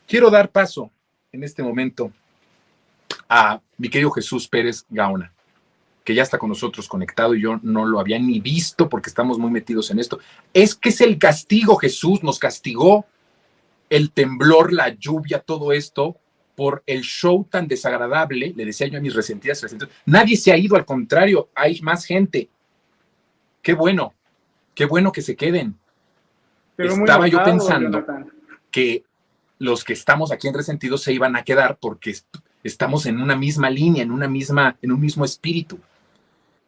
Quiero dar paso en este momento a mi querido Jesús Pérez Gaona, que ya está con nosotros conectado y yo no lo había ni visto porque estamos muy metidos en esto. Es que es el castigo, Jesús, nos castigó el temblor, la lluvia, todo esto por el show tan desagradable. Le decía yo a mis resentidas, nadie se ha ido, al contrario, hay más gente. Qué bueno que se queden. Te veo muy Estaba yo enojado, pensando Jonathan. que los que estamos aquí en Resentidos se iban a quedar porque estamos en una misma línea, en un mismo espíritu.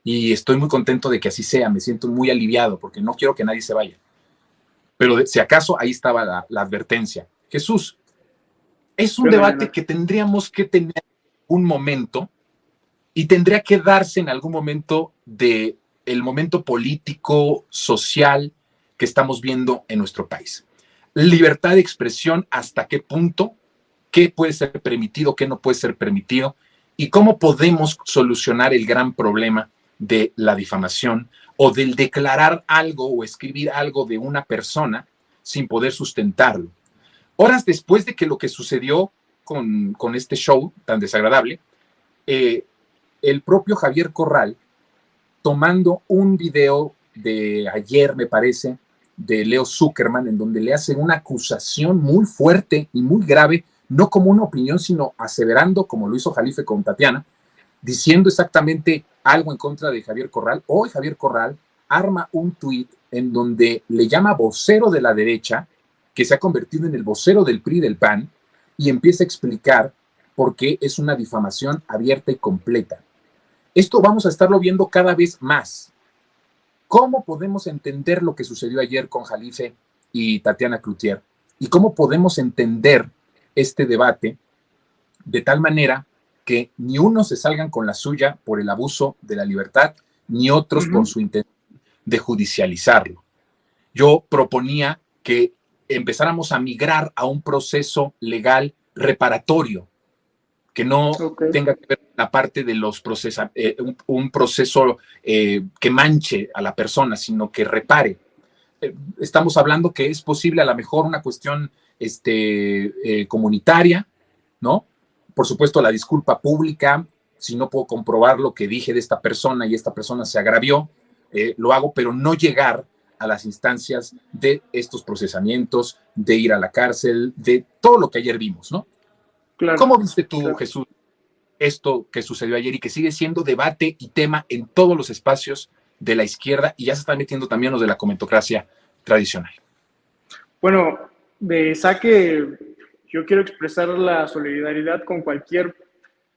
Y estoy muy contento de que así sea, me siento muy aliviado porque no quiero que nadie se vaya. Pero si acaso, ahí estaba la advertencia. Jesús, es un debate que tendríamos que tener un momento y tendría que darse en algún momento de el momento político, social que estamos viendo en nuestro país. Libertad de expresión, hasta qué punto, qué puede ser permitido, qué no puede ser permitido, y cómo podemos solucionar el gran problema de la difamación o del declarar algo o escribir algo de una persona sin poder sustentarlo. Horas después de que lo que sucedió con este show tan desagradable, el propio Javier Corral, tomando un video de ayer, me parece, de Leo Zuckerman, en donde le hace una acusación muy fuerte y muy grave, no como una opinión, sino aseverando, como lo hizo Jalife con Tatiana, diciendo exactamente algo en contra de Javier Corral. Hoy Javier Corral arma un tuit en donde le llama vocero de la derecha, que se ha convertido en el vocero del PRI del PAN, y empieza a explicar por qué es una difamación abierta y completa. Esto vamos a estarlo viendo cada vez más. ¿Cómo podemos entender lo que sucedió ayer con Jalife y Tatiana Cloutier? ¿Y cómo podemos entender este debate de tal manera que ni unos se salgan con la suya por el abuso de la libertad, ni otros por su intención de judicializarlo? Yo proponía que empezáramos a migrar a un proceso legal reparatorio, que no tenga que ver con la parte de los procesos, un proceso que manche a la persona, sino que repare. Estamos hablando que es posible a lo mejor una cuestión comunitaria, ¿no? Por supuesto, la disculpa pública, si no puedo comprobar lo que dije de esta persona y esta persona se agravió, lo hago, pero no llegar a las instancias de estos procesamientos, de ir a la cárcel, de todo lo que ayer vimos, ¿no? Claro. ¿Cómo viste tú, claro, Jesús, esto que sucedió ayer y que sigue siendo debate y tema en todos los espacios de la izquierda y ya se están metiendo también los de la comentocracia tradicional? Bueno, de saque yo quiero expresar la solidaridad con cualquier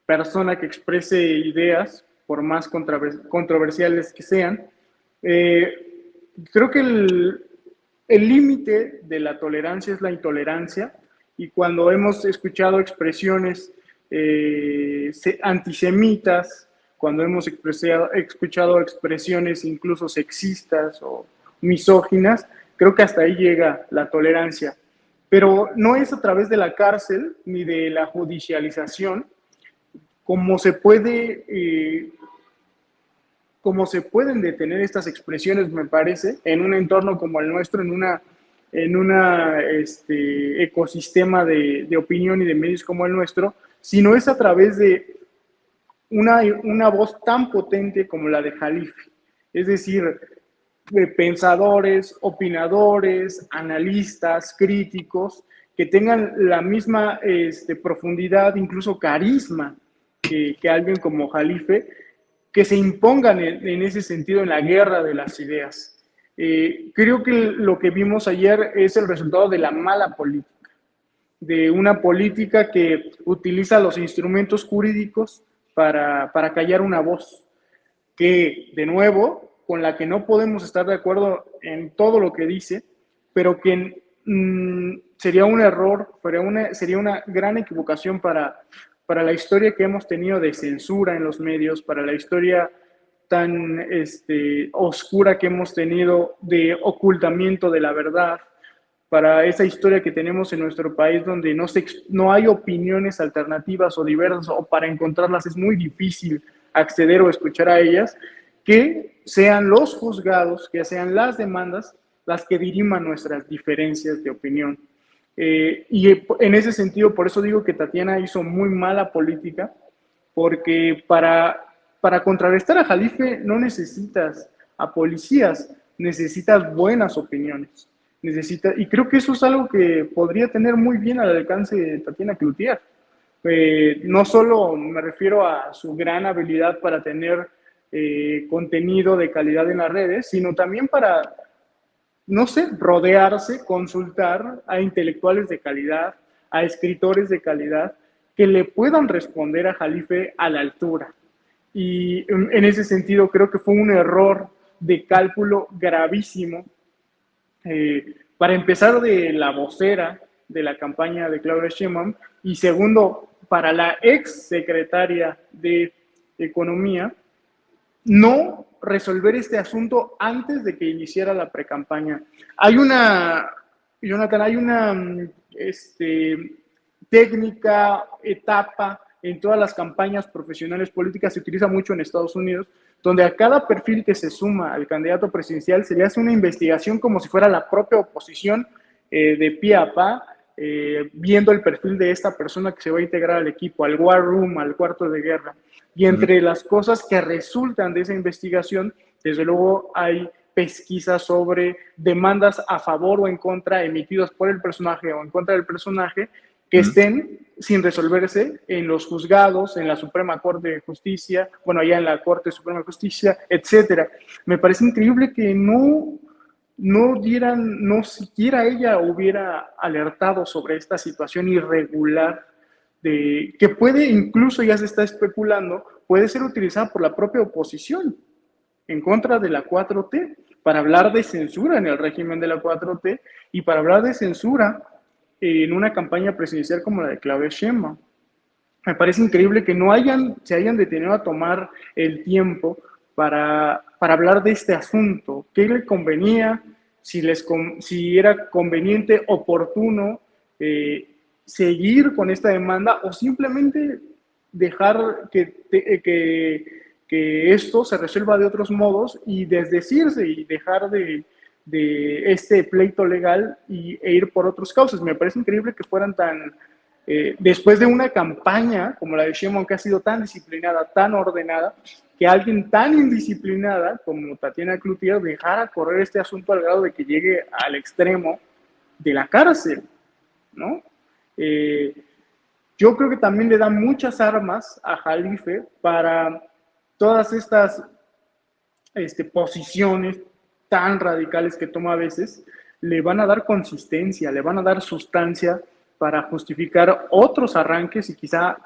persona que exprese ideas, por más controversiales que sean. Creo que el límite de la tolerancia es la intolerancia, y cuando hemos escuchado expresiones antisemitas, cuando hemos escuchado expresiones incluso sexistas o misóginas, creo que hasta ahí llega la tolerancia. Pero no es a través de la cárcel ni de la judicialización como se pueden detener estas expresiones, me parece, en un entorno como el nuestro, en una ecosistema de opinión y de medios como el nuestro, sino es a través de una voz tan potente como la de Jalife. Es decir, de pensadores, opinadores, analistas, críticos, que tengan la misma profundidad, incluso carisma, que alguien como Jalife, que se impongan en ese sentido en la guerra de las ideas. Creo que lo que vimos ayer es el resultado de la mala política, de una política que utiliza los instrumentos jurídicos para callar una voz, que, de nuevo, con la que no podemos estar de acuerdo en todo lo que dice, pero que sería un error, sería una gran equivocación para la historia que hemos tenido de censura en los medios, para la historia tan oscura que hemos tenido de ocultamiento de la verdad, para esa historia que tenemos en nuestro país donde no hay opiniones alternativas o diversas, o para encontrarlas es muy difícil acceder o escuchar a ellas, que sean los juzgados, que sean las demandas las que diriman nuestras diferencias de opinión. Y en ese sentido, por eso digo que Tatiana hizo muy mala política, porque para contrarrestar a Jalife no necesitas a policías, necesitas buenas opiniones. Y creo que eso es algo que podría tener muy bien al alcance de Tatiana Cloutier. No solo me refiero a su gran habilidad para tener contenido de calidad en las redes, sino también para, no sé, rodearse, consultar a intelectuales de calidad, a escritores de calidad, que le puedan responder a Jalife a la altura. Y en ese sentido creo que fue un error de cálculo gravísimo. Para empezar, de la vocera de la campaña de Claudia Sheinbaum, y segundo, para la ex secretaria de Economía, no resolver este asunto antes de que iniciara la precampaña. Hay una, Jonathan, hay una técnica, etapa en todas las campañas profesionales políticas, se utiliza mucho en Estados Unidos, donde a cada perfil que se suma al candidato presidencial se le hace una investigación como si fuera la propia oposición, de pie a pa, viendo el perfil de esta persona que se va a integrar al equipo, al war room, al cuarto de guerra. Y entre las cosas que resultan de esa investigación, desde luego hay pesquisas sobre demandas a favor o en contra emitidas por el personaje o en contra del personaje, que estén sin resolverse en los juzgados, en la Suprema Corte de Justicia, bueno, allá en la Corte Suprema de Justicia, etcétera. Me parece increíble que no siquiera ella hubiera alertado sobre esta situación irregular, que puede, incluso ya se está especulando, puede ser utilizada por la propia oposición en contra de la 4T, para hablar de censura en el régimen de la 4T y para hablar de censura en una campaña presidencial como la de Claudia Sheinbaum. Me parece increíble que se hayan detenido a tomar el tiempo para hablar de este asunto. ¿Qué le convenía? Si era conveniente, oportuno, seguir con esta demanda o simplemente dejar que esto se resuelva de otros modos y desdecirse y dejar de este pleito legal e ir por otros causas. Me parece increíble que fueran tan, después de una campaña como la de Sheinbaum, que ha sido tan disciplinada, tan ordenada, que alguien tan indisciplinada como Tatiana Cloutier dejara correr este asunto al grado de que llegue al extremo de la cárcel, ¿no? Yo creo que también le da muchas armas a Jalife para todas estas posiciones tan radicales que toma a veces, le van a dar consistencia, le van a dar sustancia para justificar otros arranques y quizá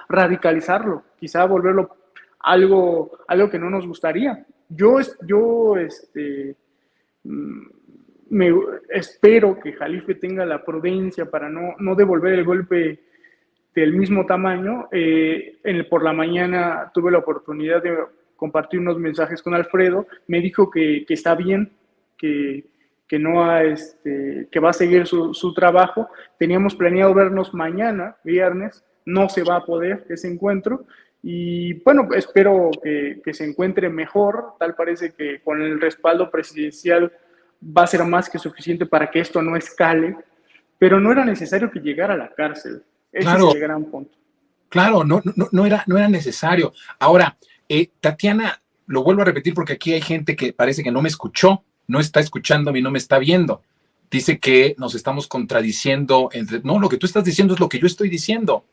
radicalizarlo, quizá volverlo algo que no nos gustaría. Yo espero que Jalife tenga la prudencia para no devolver el golpe del mismo tamaño. Por la mañana tuve la oportunidad de compartir unos mensajes con Alfredo, me dijo que está bien, que va a seguir su trabajo. Teníamos planeado vernos mañana, viernes, no se va a poder ese encuentro, y bueno, espero que se encuentre mejor. Tal parece que con el respaldo presidencial va a ser más que suficiente para que esto no escale, pero no era necesario que llegara a la cárcel. Ese Claro, es el gran punto. claro, no era necesario. Ahora, Tatiana, lo vuelvo a repetir porque aquí hay gente que parece que no me escuchó, no está escuchándome y no me está viendo. Dice que nos estamos contradiciendo no, lo que tú estás diciendo es lo que yo estoy diciendo,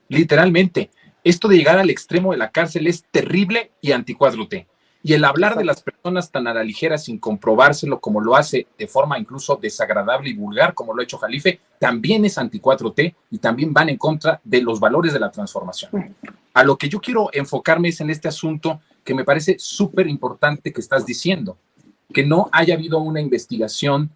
literalmente. Esto de llegar al extremo de la cárcel es terrible y anti-4T. Y el hablar de las personas tan a la ligera sin comprobárselo, como lo hace de forma incluso desagradable y vulgar, como lo ha hecho Jalife, también es anti-4T y también van en contra de los valores de la transformación. A lo que yo quiero enfocarme es en este asunto que me parece súper importante que estás diciendo, que no haya habido una investigación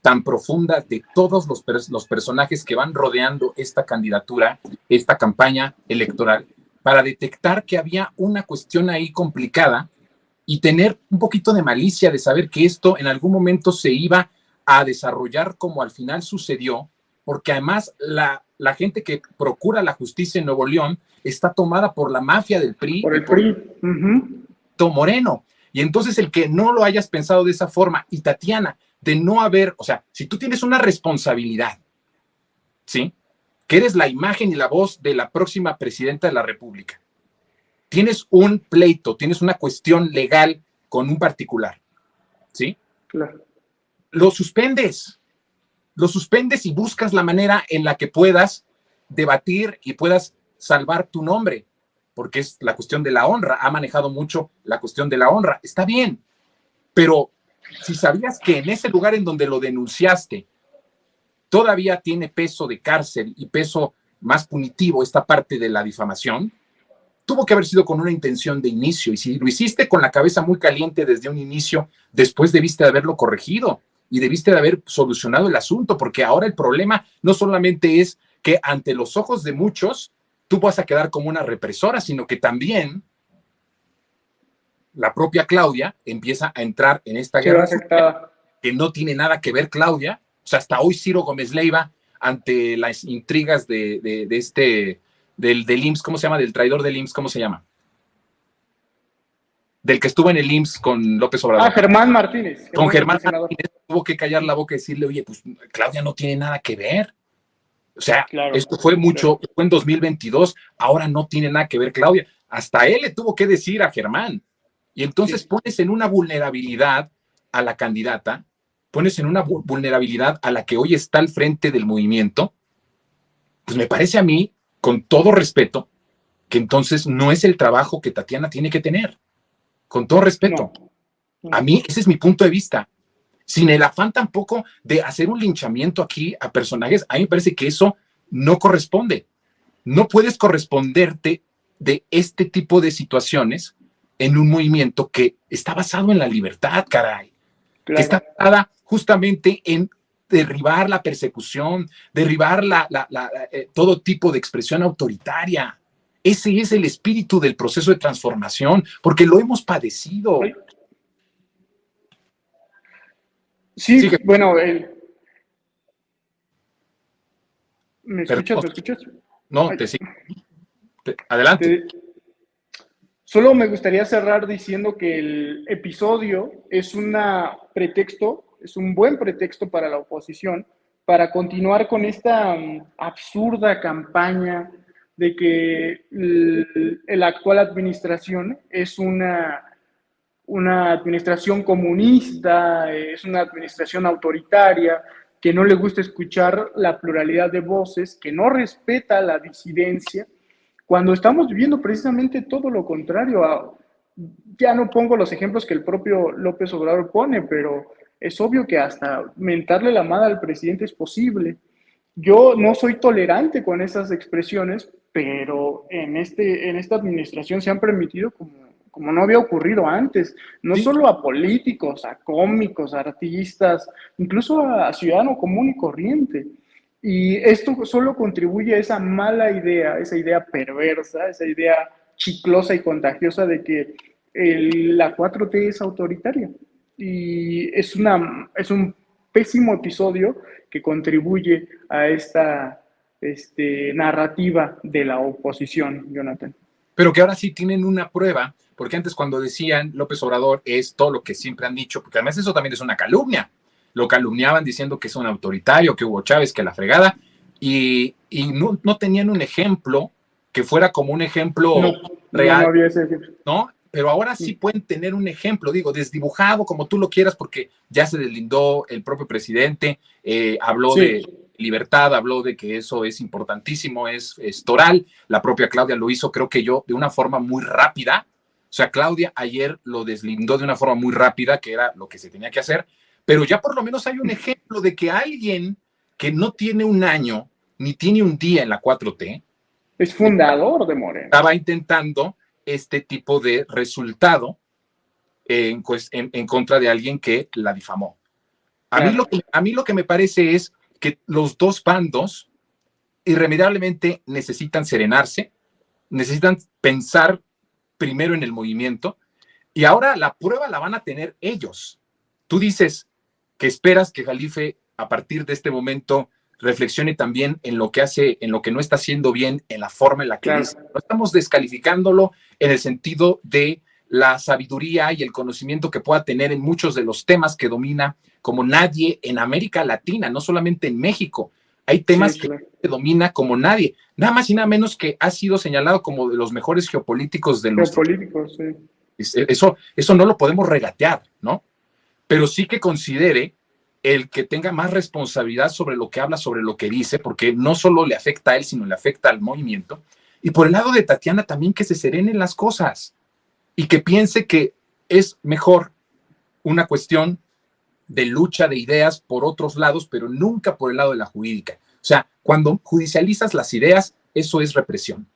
tan profunda de todos los personajes que van rodeando esta candidatura, esta campaña electoral, para detectar que había una cuestión ahí complicada y tener un poquito de malicia de saber que esto en algún momento se iba a desarrollar como al final sucedió, porque además la gente que procura la justicia en Nuevo León está tomada por la mafia del PRI por el y por PRI. Moreno. Y entonces el que no lo hayas pensado de esa forma, y Tatiana, de no haber, o sea, si tú tienes una responsabilidad ¿sí? Que eres la imagen y la voz de la próxima presidenta de la República. Tienes un pleito, tienes una cuestión legal con un particular, ¿sí? Claro. Lo suspendes y buscas la manera en la que puedas debatir y puedas salvar tu nombre, porque es la cuestión de la honra. Ha manejado mucho la cuestión de la honra. Está bien, pero si sabías que en ese lugar en donde lo denunciaste todavía tiene peso de cárcel y peso más punitivo esta parte de la difamación, tuvo que haber sido con una intención de inicio. Y si lo hiciste con la cabeza muy caliente desde un inicio, después debiste de haberlo corregido y debiste de haber solucionado el asunto, porque ahora el problema no solamente es que ante los ojos de muchos tú vas a quedar como una represora, sino que también la propia Claudia empieza a entrar en esta guerra que no tiene nada que ver Claudia. O sea, hasta hoy Ciro Gómez Leiva, ante las intrigas del IMSS, ¿cómo se llama? Del traidor del IMSS, ¿cómo se llama? Del que estuvo en el IMSS con López Obrador. Germán Martínez. Con Germán Martínez tuvo que callar la boca y decirle, oye, pues Claudia no tiene nada que ver. O sea, claro, esto fue mucho, claro. Fue en 2022, ahora no tiene nada que ver Claudia. Hasta él le tuvo que decir a Germán. Y entonces pones en una vulnerabilidad a la candidata, pones en una vulnerabilidad a la que hoy está al frente del movimiento. Pues me parece a mí, con todo respeto, que entonces no es el trabajo que Tatiana tiene que tener. Con todo respeto. No. A mí, ese es mi punto de vista. Sin el afán tampoco de hacer un linchamiento aquí a personajes, a mí me parece que eso no corresponde. No puedes corresponderte de este tipo de situaciones en un movimiento que está basado en la libertad, caray. Claro. Que está basada justamente en derribar la persecución, derribar todo tipo de expresión autoritaria. Ese es el espíritu del proceso de transformación, porque lo hemos padecido. Sí, bueno, ¿me escuchas? ¿Me escuchas? No, te sigo. Adelante. Solo me gustaría cerrar diciendo que el episodio es un buen pretexto para la oposición para continuar con esta absurda campaña de que la actual administración es una administración comunista, es una administración autoritaria, que no le gusta escuchar la pluralidad de voces, que no respeta la disidencia, cuando estamos viviendo precisamente todo lo contrario. Ya no pongo los ejemplos que el propio López Obrador pone, pero es obvio que hasta mentarle la madre al presidente es posible. Yo no soy tolerante con esas expresiones, pero en esta administración se han permitido como no había ocurrido antes, no solo a políticos, a cómicos, a artistas, incluso a ciudadano común y corriente. Y esto solo contribuye a esa mala idea, esa idea perversa, esa idea chiclosa y contagiosa de que la 4T es autoritaria. Y es un pésimo episodio que contribuye a esta narrativa de la oposición, Jonathan. Pero que ahora sí tienen una prueba, porque antes cuando decían López Obrador es todo lo que siempre han dicho, porque además eso también es una calumnia. Lo calumniaban diciendo que es un autoritario, que Hugo Chávez, que la fregada, y no tenían un ejemplo que fuera como un ejemplo real. No había ese ejemplo. ¿No? Pero ahora sí pueden tener un ejemplo, digo, desdibujado, como tú lo quieras, porque ya se deslindó el propio presidente, habló de libertad, habló de que eso es importantísimo, es toral. La propia Claudia lo hizo, creo que yo, de una forma muy rápida. O sea, Claudia ayer lo deslindó de una forma muy rápida, que era lo que se tenía que hacer, pero ya por lo menos hay un ejemplo de que alguien que no tiene un año, ni tiene un día en la 4T, es fundador de Morena. Estaba intentando este tipo de resultado en contra de alguien que la difamó. A mí lo que me parece es que los dos bandos irremediablemente necesitan serenarse, necesitan pensar primero en el movimiento, y ahora la prueba la van a tener ellos. Tú dices que esperas que Jalife a partir de este momento reflexione también en lo que hace, en lo que no está haciendo bien, en la forma en la que dice. No estamos descalificándolo en el sentido de la sabiduría y el conocimiento que pueda tener en muchos de los temas que domina como nadie en América Latina, no solamente en México. Hay temas Sí, que claro. se domina como nadie, nada más y nada menos que ha sido señalado como de los mejores geopolíticos de nuestro tiempo. Geopolíticos, sí. Eso no lo podemos regatear, ¿no? Pero sí que considere el que tenga más responsabilidad sobre lo que habla, sobre lo que dice, porque no solo le afecta a él, sino le afecta al movimiento. Y por el lado de Tatiana también que se serenen las cosas y que piense que es mejor una cuestión de lucha de ideas por otros lados, pero nunca por el lado de la jurídica. O sea, cuando judicializas las ideas, eso es represión,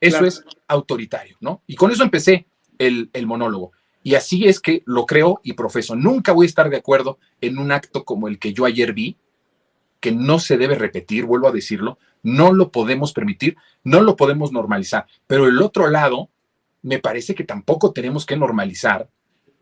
eso Claro. es autoritario, ¿no? Y con eso empecé el monólogo. Y así es que lo creo y profeso. Nunca voy a estar de acuerdo en un acto como el que yo ayer vi, que no se debe repetir, vuelvo a decirlo, no lo podemos permitir, no lo podemos normalizar. Pero el otro lado, me parece que tampoco tenemos que normalizar,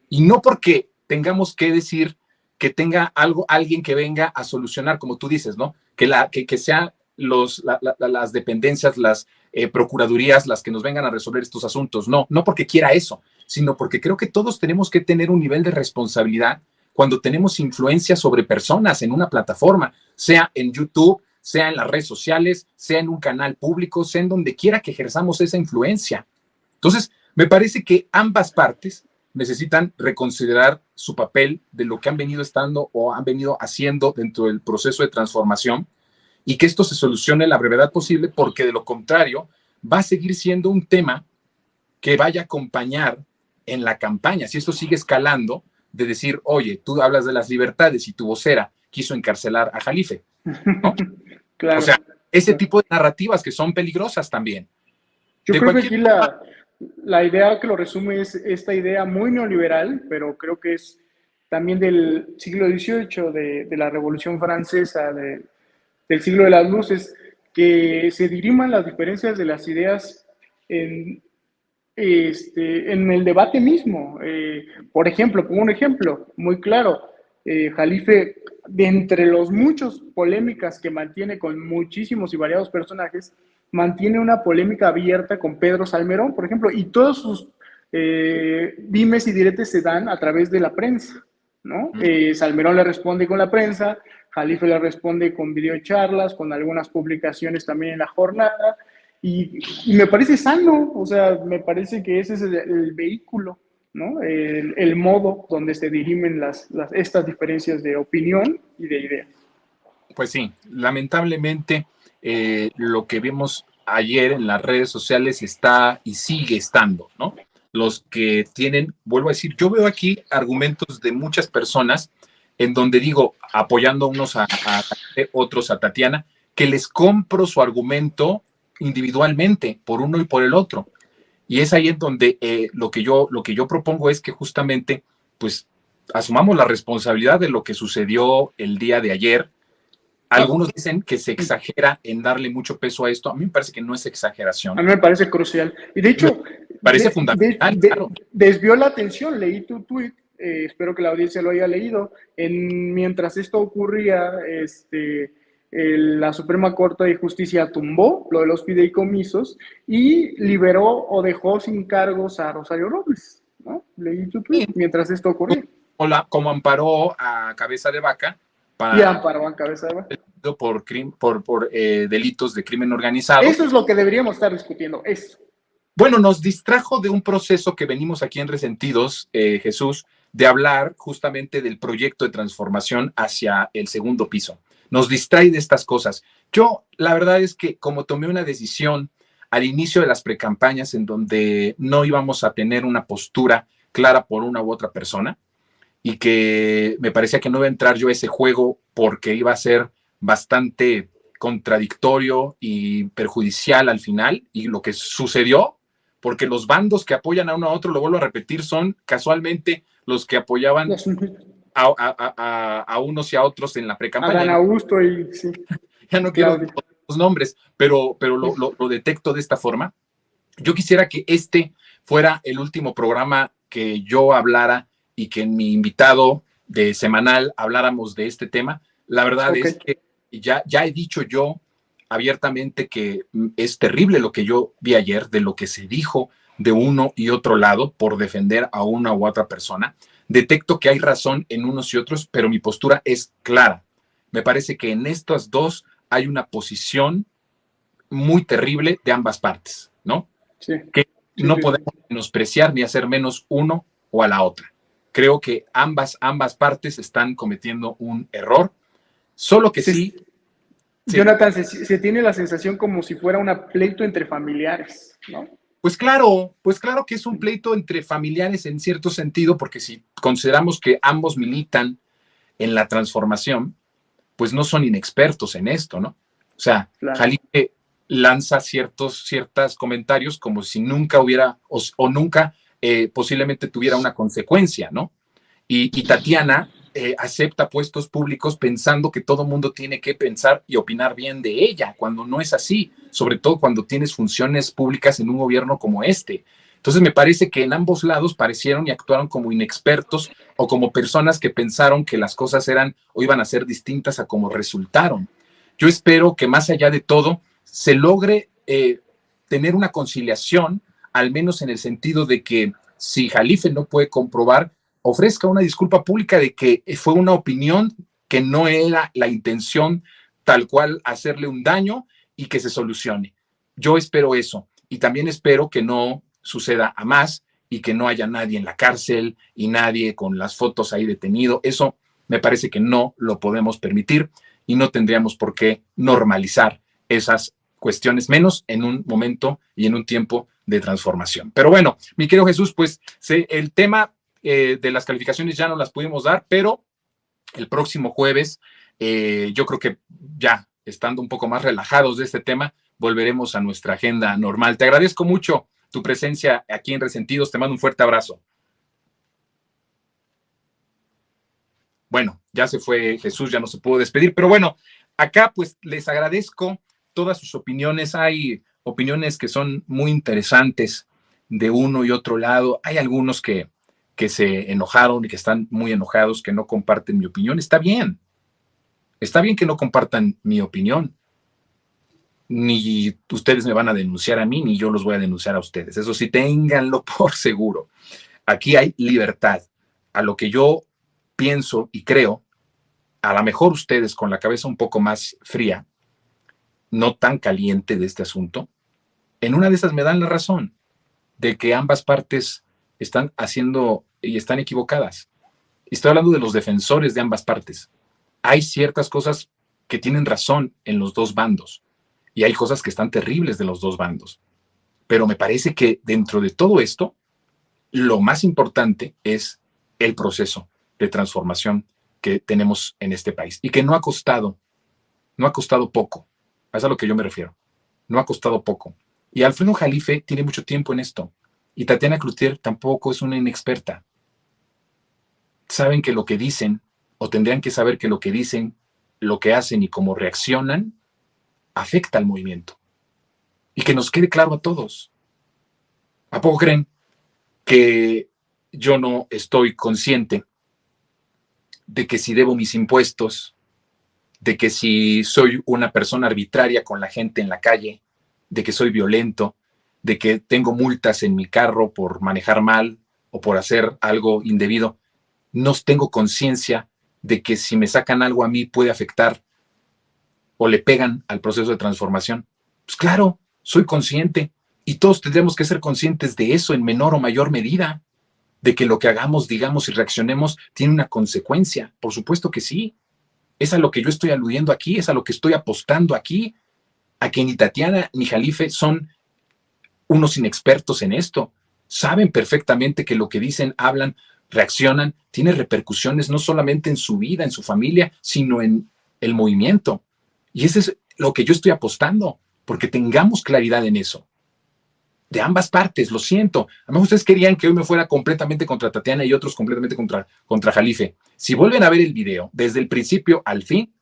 y no porque tengamos que decir que tenga algo, alguien que venga a solucionar, como tú dices, ¿no? Que sean las dependencias, las procuradurías las que nos vengan a resolver estos asuntos. No, no porque quiera eso, sino porque creo que todos tenemos que tener un nivel de responsabilidad cuando tenemos influencia sobre personas en una plataforma, sea en YouTube, sea en las redes sociales, sea en un canal público, sea en donde quiera que ejerzamos esa influencia. Entonces, me parece que ambas partes necesitan reconsiderar su papel de lo que han venido estando o han venido haciendo dentro del proceso de transformación y que esto se solucione a la brevedad posible, porque de lo contrario va a seguir siendo un tema que vaya a acompañar en la campaña. Si esto sigue escalando, de decir, oye, tú hablas de las libertades y tu vocera quiso encarcelar a Jalife, ¿no? O Claro, sea, ese claro. tipo de narrativas que son peligrosas también. Yo De creo que cualquier aquí la idea que lo resume es esta idea muy neoliberal, pero creo que es también del siglo XVIII, de la Revolución Francesa, del siglo de las luces, que se diriman las diferencias de las ideas en, en el debate mismo. Por ejemplo, pongo un ejemplo muy claro. Jalife, de entre los muchos polémicas que mantiene con muchísimos y variados personajes, mantiene una polémica abierta con Pedro Salmerón, por ejemplo, y todos sus dimes y diretes se dan a través de la prensa, ¿no? Salmerón le responde con la prensa, Jalife le responde con videocharlas, con algunas publicaciones también en la jornada, y me parece sano, o sea, me parece que ese es el vehículo, ¿no? El modo donde se dirimen estas diferencias de opinión y de ideas. Pues sí, lamentablemente lo que vimos ayer en las redes sociales está y sigue estando, ¿no? Los que tienen, vuelvo a decir, yo veo aquí argumentos de muchas personas en donde digo, apoyando unos a otros a Tatiana, que les compro su argumento individualmente, por uno y por el otro. Y es ahí en donde lo que yo propongo es que justamente, pues, asumamos la responsabilidad de lo que sucedió el día de ayer. Algunos dicen que se exagera en darle mucho peso a esto. A mí me parece que no es exageración. A mí me parece crucial. Y de Me hecho, parece fundamental, claro. desvió la atención, leí tu tweet, espero que la audiencia lo haya leído. Mientras esto ocurría, la Suprema Corte de Justicia tumbó lo de los fideicomisos y liberó o dejó sin cargos a Rosario Robles, ¿no? Leí tu tweet Sí, mientras esto ocurría. como amparó a Cabeza de Vaca Y para, amparó a Cabeza de Vaca. por delitos de crimen organizado. Eso es lo que deberíamos estar discutiendo, eso. Bueno, nos distrajo de un proceso que venimos aquí en Resentidos, Jesús, de hablar justamente del proyecto de transformación hacia el segundo piso. Nos distrae de estas cosas. Yo, la verdad es que como tomé una decisión al inicio de las precampañas en donde no íbamos a tener una postura clara por una u otra persona y que me parecía que no iba a entrar yo a ese juego porque iba a ser bastante contradictorio y perjudicial al final, y lo que sucedió, porque los bandos que apoyan a uno a otro, lo vuelvo a repetir, son casualmente los que apoyaban a unos y a otros en la Adán pre-campaña. Augusto y sí, Ya no quiero Claudia. los nombres, pero lo detecto de esta forma. Yo quisiera que este fuera el último programa que yo hablara y que en mi invitado de semanal habláramos de este tema. La verdad Ok. es que ya he dicho yo abiertamente que es terrible lo que yo vi ayer, de lo que se dijo de uno y otro lado por defender a una u otra persona. Detecto que hay razón en unos y otros, pero mi postura es clara. Me parece que en estas dos hay una posición muy terrible de ambas partes, ¿no? Sí. Que Sí, no sí, podemos sí. menospreciar ni hacer menos uno o a la otra. Creo que ambas partes están cometiendo un error, solo que Se, sí, sí, Jonathan, se tiene la sensación como si fuera un pleito entre familiares, ¿no? pues claro que es un pleito entre familiares en cierto sentido, porque si consideramos que ambos militan en la transformación, pues no son inexpertos en esto, ¿no? O sea, Claro. Jalife lanza ciertos comentarios como si nunca hubiera o nunca posiblemente tuviera una consecuencia, ¿no? Y Tatiana acepta puestos públicos pensando que todo mundo tiene que pensar y opinar bien de ella, cuando no es así, sobre todo cuando tienes funciones públicas en un gobierno como este. Entonces me parece que en ambos lados parecieron y actuaron como inexpertos o como personas que pensaron que las cosas eran o iban a ser distintas a como resultaron. Yo espero que más allá de todo se logre tener una conciliación, al menos en el sentido de que si Jalife no puede comprobar, ofrezca una disculpa pública de que fue una opinión que no era la intención tal cual hacerle un daño y que se solucione. Yo espero eso y también espero que no suceda a más y que no haya nadie en la cárcel y nadie con las fotos ahí detenido. Eso me parece que no lo podemos permitir y no tendríamos por qué normalizar esas cuestiones, menos en un momento y en un tiempo de transformación. Pero bueno, mi querido Jesús, pues el tema de las calificaciones ya no las pudimos dar, pero el próximo jueves, yo creo que ya estando un poco más relajados de este tema, volveremos a nuestra agenda normal. Te agradezco mucho tu presencia aquí en Resentidos. Te mando un fuerte abrazo. Bueno, ya se fue Jesús, ya no se pudo despedir, pero bueno, acá pues les agradezco todas sus opiniones. Hay opiniones que son muy interesantes de uno y otro lado. Hay algunos que se enojaron y que están muy enojados, que no comparten mi opinión. Está bien que no compartan mi opinión. Ni ustedes me van a denunciar a mí, ni yo los voy a denunciar a ustedes. Eso sí, ténganlo por seguro. Aquí hay libertad. A lo que yo pienso y creo, a lo mejor ustedes con la cabeza un poco más fría, no tan caliente de este asunto, en una de esas me dan la razón de que ambas partes están haciendo y están equivocadas. Estoy hablando de los defensores de ambas partes. Hay ciertas cosas que tienen razón en los dos bandos y hay cosas que están terribles de los dos bandos. Pero me parece que dentro de todo esto, lo más importante es el proceso de transformación que tenemos en este país y que no ha costado poco. Es a lo que yo me refiero. No ha costado poco. Y Alfredo Jalife tiene mucho tiempo en esto. Y Tatiana Cloutier tampoco es una inexperta. Saben que lo que dicen, o tendrían que saber que lo que dicen, lo que hacen y cómo reaccionan, afecta al movimiento. Y que nos quede claro a todos. ¿A poco creen que yo no estoy consciente de que si debo mis impuestos, de que si soy una persona arbitraria con la gente en la calle, de que soy violento, de que tengo multas en mi carro por manejar mal o por hacer algo indebido? No tengo conciencia de que si me sacan algo a mí puede afectar o le pegan al proceso de transformación. Pues claro, soy consciente y todos tendremos que ser conscientes de eso en menor o mayor medida, de que lo que hagamos, digamos y reaccionemos tiene una consecuencia. Por supuesto que sí. Es a lo que yo estoy aludiendo aquí, es a lo que estoy apostando aquí, a que ni Tatiana ni Jalife son unos inexpertos en esto. Saben perfectamente que lo que dicen, hablan, reaccionan, tiene repercusiones no solamente en su vida, en su familia, sino en el movimiento. Y eso es lo que yo estoy apostando, porque tengamos claridad en eso. De ambas partes, lo siento. A lo mejor ustedes querían que hoy me fuera completamente contra Tatiana y otros completamente contra Jalife. Si vuelven a ver el video desde el principio al fin,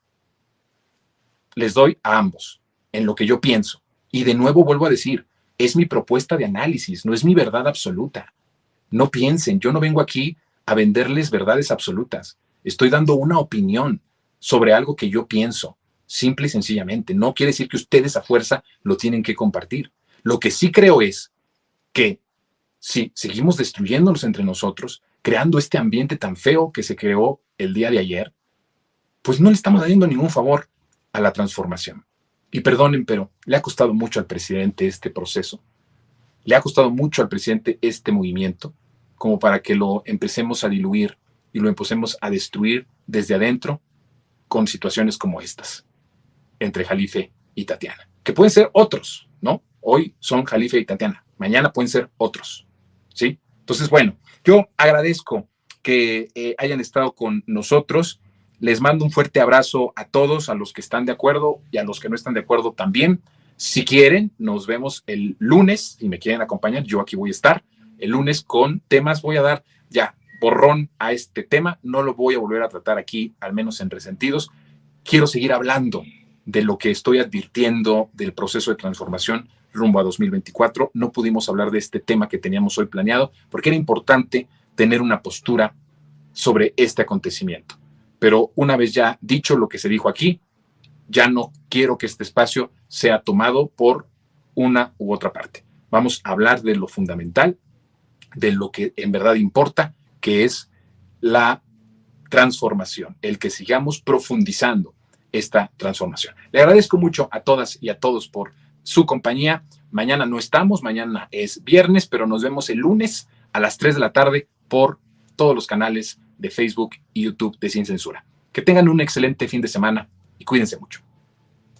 les doy a ambos en lo que yo pienso. Y de nuevo vuelvo a decir, es mi propuesta de análisis, no es mi verdad absoluta. No piensen, yo no vengo aquí a venderles verdades absolutas. Estoy dando una opinión sobre algo que yo pienso, simple y sencillamente. No quiere decir que ustedes a fuerza lo tienen que compartir. Lo que sí creo es que si seguimos destruyéndonos entre nosotros, creando este ambiente tan feo que se creó el día de ayer, pues no le estamos dando ningún favor a la transformación. Y perdonen, pero le ha costado mucho al presidente este proceso. Le ha costado mucho al presidente este movimiento, como para que lo empecemos a diluir y lo empecemos a destruir desde adentro con situaciones como estas, entre Jalife y Tatiana, que pueden ser otros, ¿no? Hoy son Jalife y Tatiana, mañana pueden ser otros, ¿sí? Entonces, bueno, yo agradezco que hayan estado con nosotros. Les mando un fuerte abrazo a todos, a los que están de acuerdo y a los que no están de acuerdo también. Si quieren, nos vemos el lunes. Si me quieren acompañar, yo aquí voy a estar. El lunes con temas, voy a dar ya borrón a este tema. No lo voy a volver a tratar aquí, al menos en Resentidos. Quiero seguir hablando de lo que estoy advirtiendo del proceso de transformación rumbo a 2024. No pudimos hablar de este tema que teníamos hoy planeado porque era importante tener una postura sobre este acontecimiento. Pero una vez ya dicho lo que se dijo aquí, ya no quiero que este espacio sea tomado por una u otra parte. Vamos a hablar de lo fundamental, de lo que en verdad importa, que es la transformación, el que sigamos profundizando esta transformación. Le agradezco mucho a todas y a todos por su compañía. Mañana no estamos, mañana es viernes, pero nos vemos el lunes a las 3 de la tarde por todos los canales de Facebook y YouTube de Sin Censura. Que tengan un excelente fin de semana y cuídense mucho.